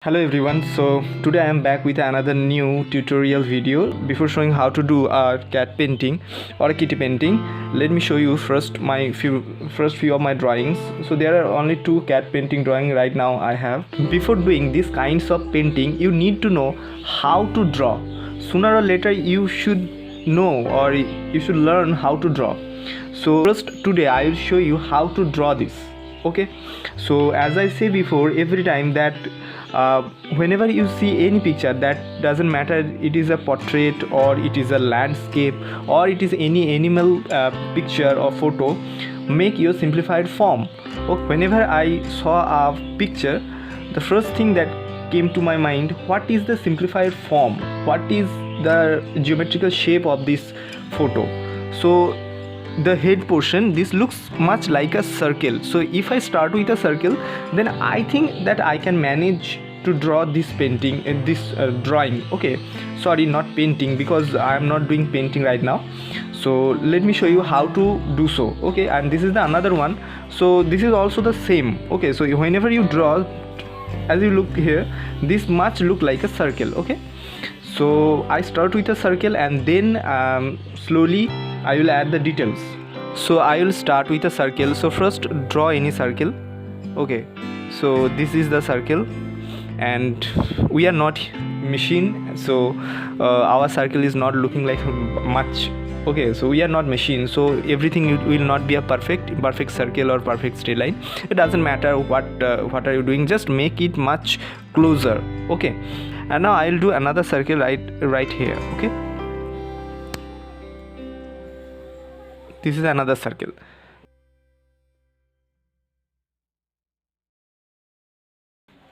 Hello everyone, so today I am back with another new tutorial video. Before showing how to do a cat painting or a kitty painting, let me show you first few of my drawings. So there are only two cat painting drawing right now I have. Before doing these kinds of painting, you need to know how to draw. Sooner or later you should know or you should learn how to draw. So first today I will show you how to draw this. Okay, so as I say before, every time that whenever you see any picture, that doesn't matter it is a portrait or it is a landscape or it is any animal picture or photo, make your simplified form. Whenever I saw a picture, the first thing that came to my mind, what is the simplified form, what is the geometrical shape of this photo. So the head portion, this looks much like a circle. So if I start with a circle, then I think that I can manage to draw this painting in this drawing. Okay, sorry, not painting, because I am not doing painting right now. So let me show you how to do so. Okay, and this is the another one. So this is also the same. Okay, so whenever you draw, as you look here, this much look like a circle. Okay, so I start with a circle and then slowly I will add the details. So I will start with a circle. So first draw any circle. Okay, so this is the circle and we are not machine, so our circle is not looking like much. Okay, so we are not machine, so everything will not be a perfect circle or perfect straight line. It doesn't matter what are you doing, just make it much closer. Okay, and now I'll do another circle right here. Okay, this is another circle.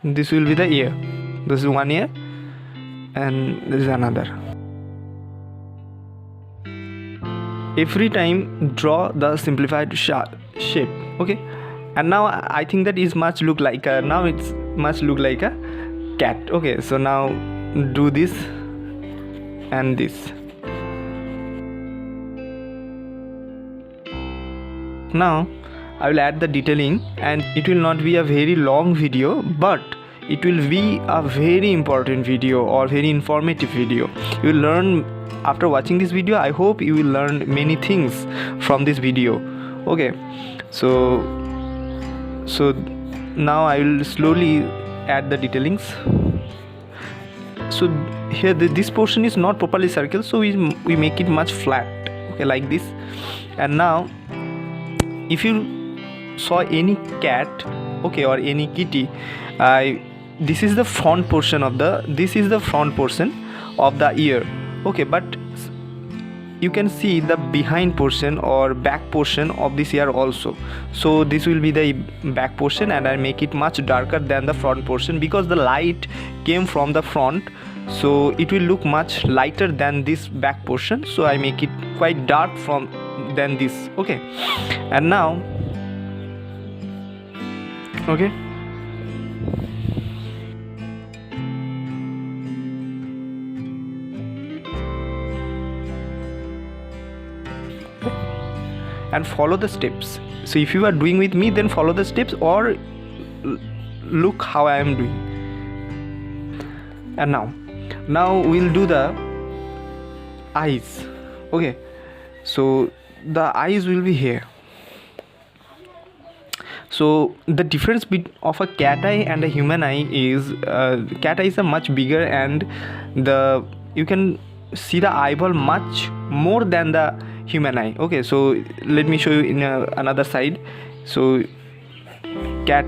This will be the ear. This is one ear and this is another. Every time draw the simplified shape. Okay, and now I think that is much look like a, now it's much look like a cat. Okay, so now do this and this. Now I will add the detailing, and it will not be a very long video, but it will be a very important video or very informative video. You will learn after watching this video. I hope you will learn many things from this video. Okay, so now I will slowly add the detailings. So here this portion is not properly circle, so we make it much flat. Okay, like this. And now if you saw any cat, okay, or any kitty, this is the front portion of the ear. Okay, but you can see the behind portion or back portion of this ear also. So this will be the back portion, and I make it much darker than the front portion because the light came from the front, so it will look much lighter than this back portion. So I make it quite dark than this. Okay, and now okay, and follow the steps. So if you are doing with me, then follow the steps or look how I am doing. And now we'll do the eyes. Okay, so the eyes will be here. So the difference of a cat eye and a human eye is cat eyes are much bigger, and you can see the eyeball much more than the human eye. Okay, so let me show you in another side. So cat,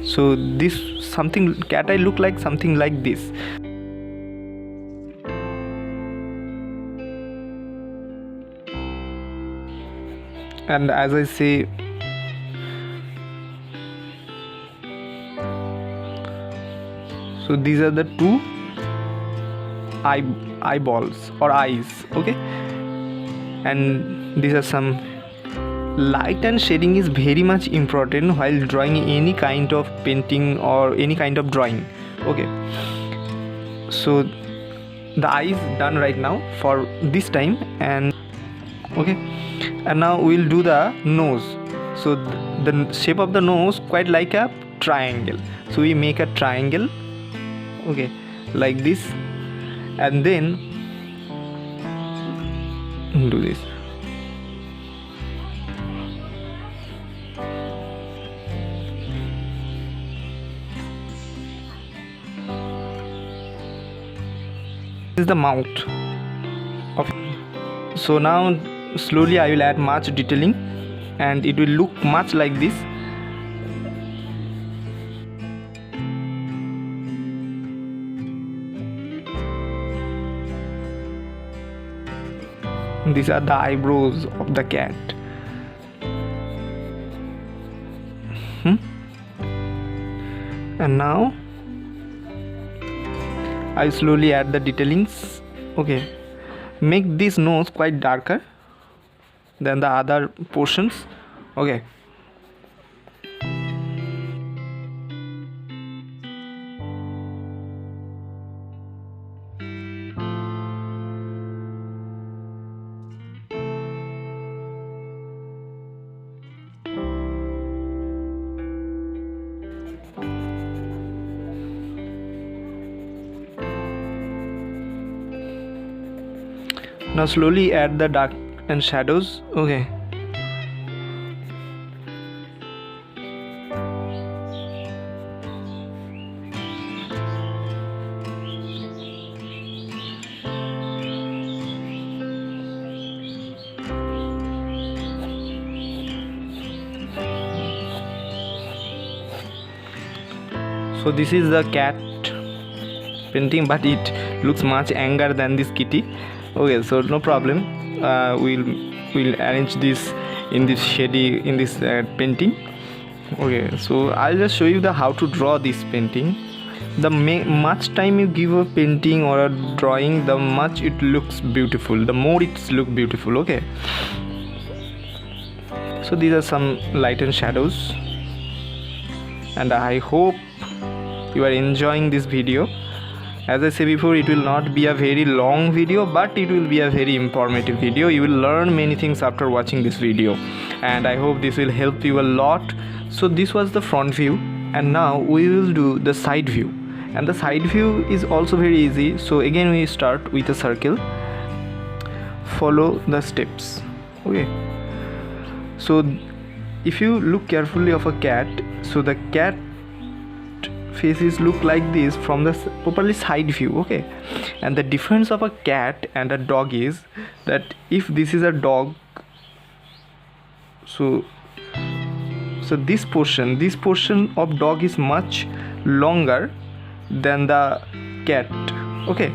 so this something cat eye look like something like this. And as I say, so these are the two eyeballs or eyes. Okay, and these are some light and shading is very much important while drawing any kind of painting or any kind of drawing. Okay, so the eye is done right now for this time. And okay, and now we'll do the nose. So the shape of the nose quite like a triangle, so we make a triangle okay, like this, and then do this. This is the mouth of it. So now slowly I will add much detailing and it will look much like this. These are the eyebrows of the cat. And now I slowly add the detailings. Okay, make this nose quite darker than the other portions. Okay. Now slowly add the dark and shadows. Okay. So this is the cat painting, but it looks much younger than this kitty. Okay, so no problem, we'll arrange this in this shady in this painting. Okay, so I'll just show you the how to draw this painting. The much time you give a painting or a drawing, the much it looks beautiful, the more it's look beautiful. Okay, so these are some light and shadows, and I hope you are enjoying this video. As I said before, it will not be a very long video, but it will be a very informative video. You will learn many things after watching this video, and I hope this will help you a lot. So this was the front view, and now we will do the side view, and the side view is also very easy. So again we start with a circle, follow the steps. Okay, so if you look carefully of a cat, so the cat faces look like this from the properly side view. Okay, and the difference of a cat and a dog is that if this is a dog, so this portion of dog is much longer than the cat. Okay,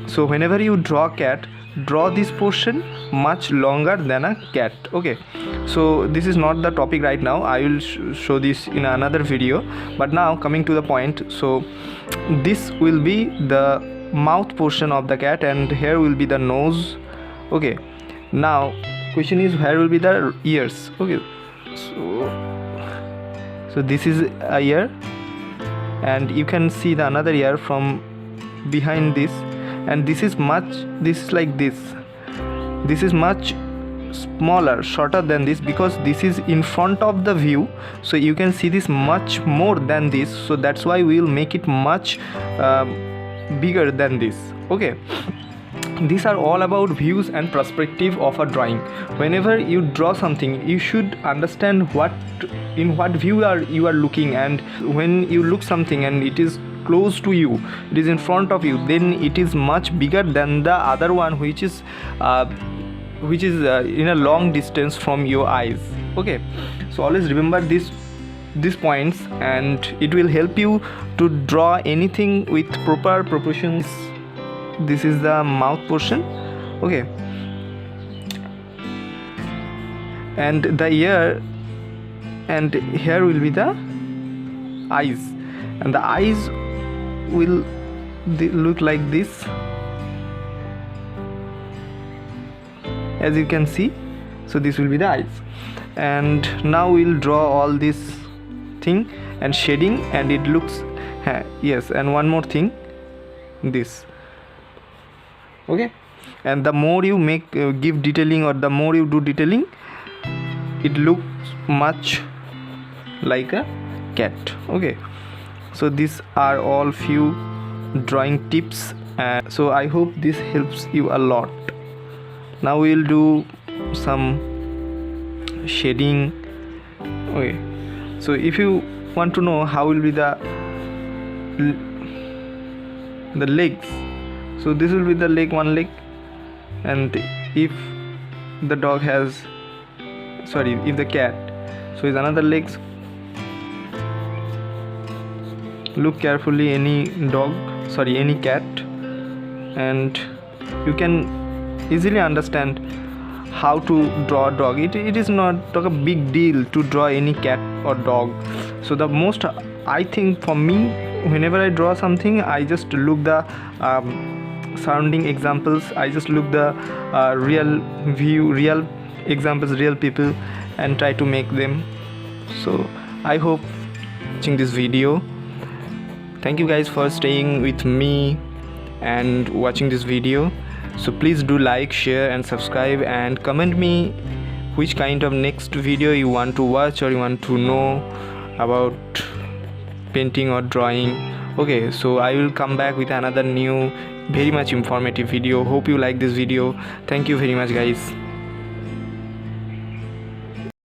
so whenever you draw cat, draw this portion much longer than a cat. Okay, so this is not the topic right now, I will show this in another video. But now coming to the point, so this will be the mouth portion of the cat, and here will be the nose. Okay, now question is where will be the ears. Okay, so this is a ear, and you can see the another ear from behind this, and this is like this is much smaller, shorter than this, because this is in front of the view, so you can see this much more than this, so that's why we will make it much bigger than this. Okay, these are all about views and perspective of a drawing. Whenever you draw something, you should understand in what view you are looking, and when you look something and it is close to you, it is in front of you, then it is much bigger than the other one which is in a long distance from your eyes. Okay, so always remember these points, and it will help you to draw anything with proper proportions. This is the mouth portion. Okay, and the ear, and here will be the eyes, and the eyes will look like this, as you can see. So this will be the eyes, and now we'll draw all this thing and shading, and it looks yes, and one more thing, this. Okay, and the more you make give detailing, or the more you do detailing, it looks much like a cat. Okay, so these are all few drawing tips, and so I hope this helps you a lot. Now we'll do some shading. Okay, so if you want to know how will be the legs, so this will be the leg, one leg, and if the dog has, sorry, if the cat, so is another legs. Look carefully any dog, sorry, any cat, and you can easily understand how to draw a dog. It is not a big deal to draw any cat or dog. So the most, I think, for me, whenever I draw something, I just look the surrounding examples, I just look the real view, real examples, real people, and try to make them. So I hope watching this video. Thank you guys for staying with me and watching this video. So please do like, share and subscribe, and comment me which kind of next video you want to watch or you want to know about painting or drawing. Okay, so I will come back with another new very much informative video. Hope you like this video. Thank you very much guys.